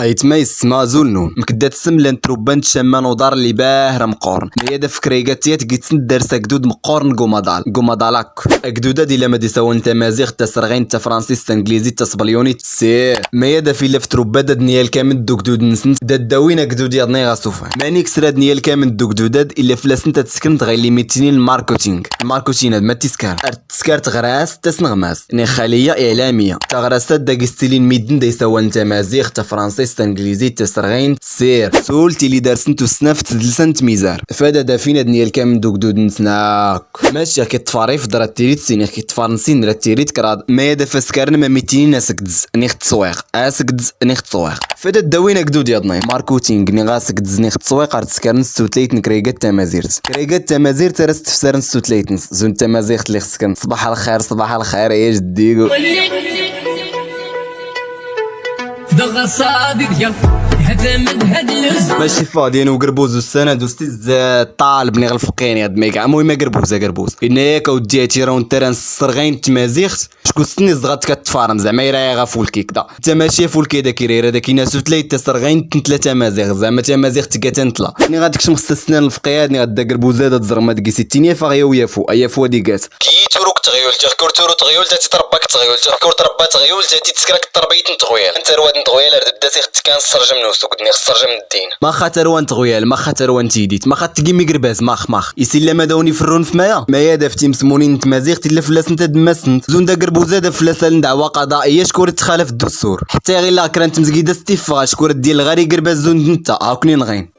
ايتما يسما زولنون مكدا تسم لان تروبان تشمان ودار اللي باهر مقورن ميادا فكريغاتيات كيتسن دارسا قدود مقورن قومادالاك اكدودا دي لما دي سوان تمازيغ تسرغين تا فرانسيس تا انجليزي تا سبليوني سير ميادا في لف تروبادا دنيال كامل دوكدود نسنت داوين اكدود يضني غاسوفا ماني كسرا دنيال كامل دوكدوداد الا فلاسن تسكن تغير ليميتيني الماركتينغ ما تسكر تسكر تغراس تسنغماس ني خليه اعلاميه تغراسات داكستيلين ميدن دي سوان تمازيغ تا فرانسيس تا انجليزي تسرغين سير سولتي لي دارسنتو السناف تدلسنت ميزار فادا دافينا دنيال كامل دوكدود نسناك ماشي كيتفاريف درات تيريت سيني كيتفارنسين درات تيريت كراد ما يدا فاسكارن ما ميتينين اسكدز نيخت تسويق اسكدز نيخت تسويق فادا داوينا كدود يضني ماركوتينغ ني غاسكدز نيخت تسويق ارتسكارن ستوتليت نكريغات تمازير ترس تفسرن ستوتليتن زون تمازيغ اللي خسكن صباح الخير يا جديكو دغ صادق هذا من هاد ماشي فاضي انا وقربوز السنه دوستي طالب نغ الفقيني هاد ميكا المهم قربوز انك وديتي راه انت الصرغين تمازيغت شكون سني زغات كتفارم زعما يراي غافول كيك دا انت ماشي فول كي داك يرير هذاك ناس ثلاثه تصرغين ثلاثه مازيغ زعما تمازيغ تكاتنطلا ني غاديك شمس السنان الفقياد ني غدا قربوزه هاد الزرمه ديك 60 فغيا ويافو ايافو ديكات كي تروك تغيول تخكر تغيول تاتي ترباك تغيول تخكر تربا تغيول تاتي تسكرك تربيت نتغويل انت رواد نتغويل بداتي كان السرجم نوسو كدني السرجم الدين ما خاطر وان تغويل ما خاطر وان تيديت ما خاطر تقيمي قرباز ماخ يسلا ما داوني فرون في مايا دافتي مسمونين تمازيغ تلا فلاس انت دماسنت زون دا قربوزه دا فلاس دعوه قضائيه شكون تخالف الدستور حتى غير لا كرانت مزكيده ستيفا شكون ديال غير قرباز زون انت هاكني نغين